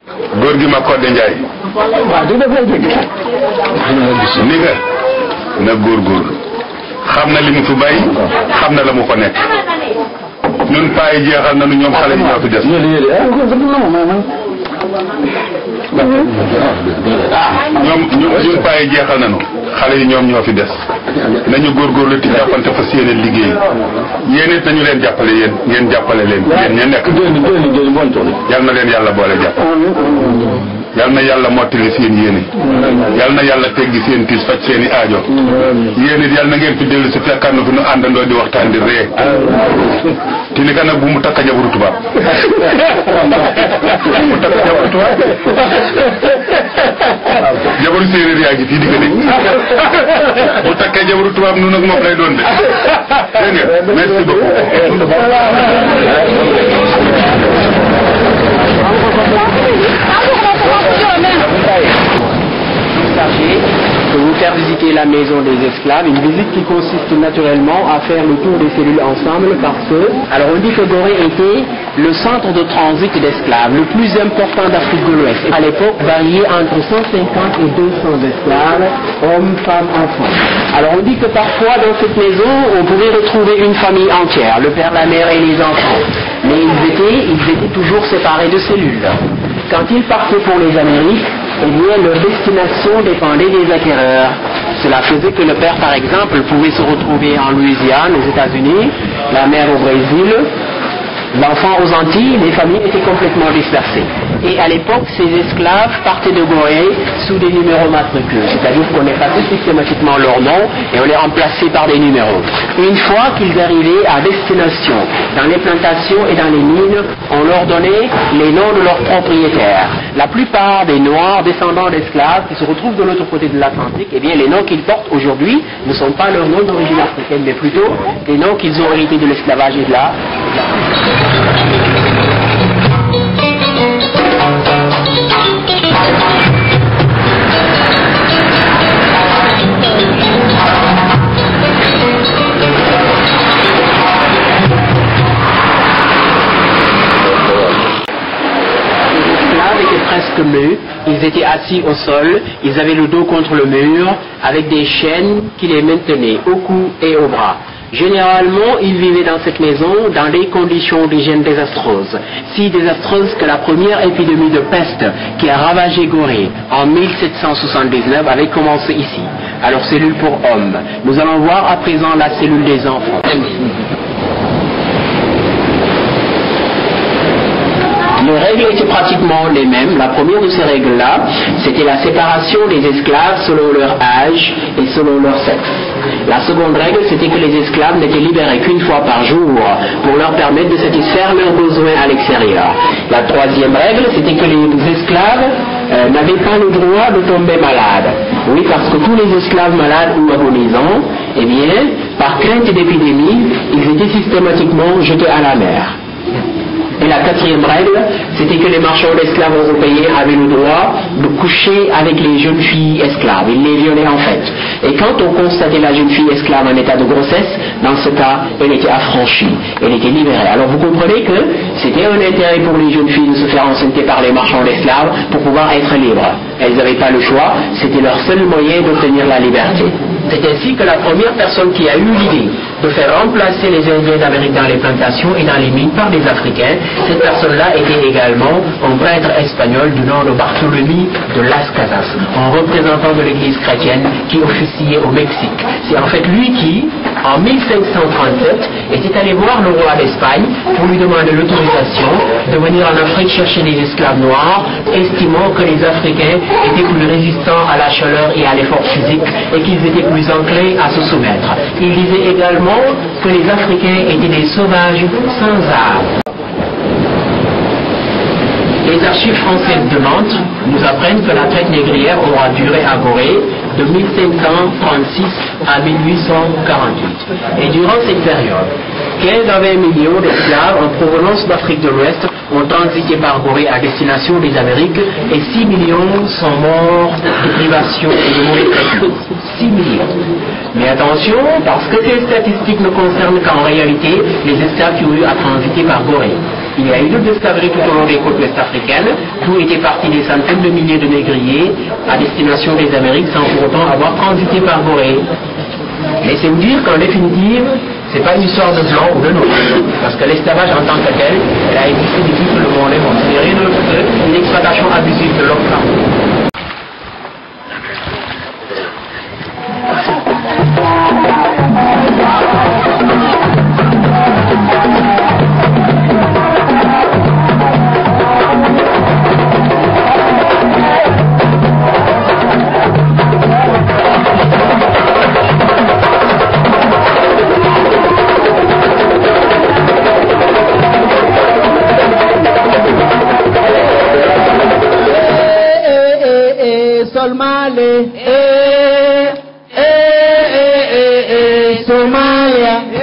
góor gi ma Codé Ndiaye. ni nga na góorgóorlu xam na li mu fi bàyyi xam na la mu fa nekk ñun paa yi jeexal nañu ñoom xale yi ñoo fi des. ñun paa yi jeexal nañu xale yi ñoom ñoo fi des nañu góorgóorlu ci jàppante fa seen liggéey yéen it nañu leen jàppale yéen ngeen jàppale leen yéen ña nekk yal na leen yàlla boole jàpp yal na yàlla mottali seen yéene yal na yàlla teggi seen tiis faj seen i aajo yéen it yal na ngeen fi dellu si fekkaan na fi nu àndandoo di waxtaan di ree ti ni ka nag bu mu takka jabaru tubaab bu mu takka jabaru tubaab jabaru séeréer yaa ngi fii di ko dégg bu takkee jabaru tubaab nu nag moom lay doon de dégg nga merci beaucoup. De vous faire visiter la maison des esclaves, une visite qui consiste naturellement à faire le tour des cellules ensemble parce que, alors on dit que Gorée était le centre de transit d'esclaves, le plus important d'Afrique de l'Ouest. À l'époque, variait entre 150 et 200 esclaves, hommes, femmes, enfants. Alors on dit que parfois dans cette maison, on pouvait retrouver une famille entière, le père, la mère et les enfants. Mais ils étaient toujours séparés de cellules. Quand ils partaient pour les Amériques, eh bien, leur destination dépendait des acquéreurs. Cela faisait que le père, par exemple, pouvait se retrouver en Louisiane, aux États-Unis, la mère au Brésil, l'enfant aux Antilles, les familles étaient complètement dispersées. Et à l'époque, ces esclaves partaient de Gorée sous des numéros matricules, c'est-à-dire qu'on effaçait systématiquement leur nom et on les remplaçait par des numéros. Une fois qu'ils arrivaient à destination, dans les plantations et dans les mines, on leur donnait les noms de leurs propriétaires. La plupart des Noirs descendants d'esclaves qui se retrouvent de l'autre côté de l'Atlantique, eh bien les noms qu'ils portent aujourd'hui ne sont pas leurs noms d'origine africaine, mais plutôt des noms qu'ils ont hérités de l'esclavage et de la... Presque nus, ils étaient assis au sol, ils avaient le dos contre le mur, avec des chaînes qui les maintenaient au cou et au bras. Généralement, ils vivaient dans cette maison dans des conditions d'hygiène désastreuses. Si désastreuses que la première épidémie de peste qui a ravagé Gorée en 1779 avait commencé ici. Alors, cellule pour hommes. Nous allons voir à présent la cellule des enfants. Les règles étaient pratiquement les mêmes. La première de ces règles-là, c'était la séparation des esclaves selon leur âge et selon leur sexe. La seconde règle, c'était que les esclaves n'étaient libérés qu'une fois par jour pour leur permettre de satisfaire leurs besoins à l'extérieur. La troisième règle, c'était que les esclaves n'avaient pas le droit de tomber malades. Oui, parce que tous les esclaves malades ou agonisants, eh bien, par crainte d'épidémie, ils étaient systématiquement jetés à la mer. Et la quatrième règle, c'était que les marchands d'esclaves européens avaient le droit de coucher avec les jeunes filles esclaves. Ils les violaient en fait. Et quand on constatait la jeune fille esclave en état de grossesse, dans ce cas, elle était affranchie, elle était libérée. Alors vous comprenez que c'était un intérêt pour les jeunes filles de se faire enceinter par les marchands d'esclaves pour pouvoir être libres. Elles n'avaient pas le choix, c'était leur seul moyen d'obtenir la liberté. C'est ainsi que la première personne qui a eu l'idée de faire remplacer les Indiens d'Amérique dans les plantations et dans les mines par des Africains, cette personne-là était également un prêtre espagnol du nom de Bartholomew de Las Casas, un représentant de l'église chrétienne qui officiait au Mexique. C'est en fait lui qui, en 1537, était allé voir le roi d'Espagne pour lui demander l'autorisation de venir en Afrique chercher des esclaves noirs, estimant que les Africains étaient plus résistants à la chaleur et à l'effort physique et qu'ils étaient plus enclins à se soumettre. Il disait également que les Africains étaient des sauvages sans armes. Les archives françaises de Nantes nous apprennent que la traite négrière aura duré à Gorée de 1536 à 1848. Et durant cette période, 15 à 20 millions d'esclaves en provenance d'Afrique de l'Ouest ont transité par Gorée à destination des Amériques et 6 millions sont morts de privation et de mauvais traitements. 6 millions. Mais attention, parce que ces statistiques ne concernent qu'en réalité les esclaves qui ont eu à transiter par Gorée. Il y a eu d'autres esclaveries tout au long des côtes ouest africaines. africaine, d'où étaient partis des centaines de milliers de négriers à destination des Amériques sans pour autant avoir transité par Gorée. Mais c'est vous dire qu'en définitive, c'est pas une histoire de blanc ou de noir, parce que l'esclavage en tant que tel, elle a existé depuis que le monde est monde. C'est rien d'autre qu'une exploitation abusive de l'homme blanc. Somalia,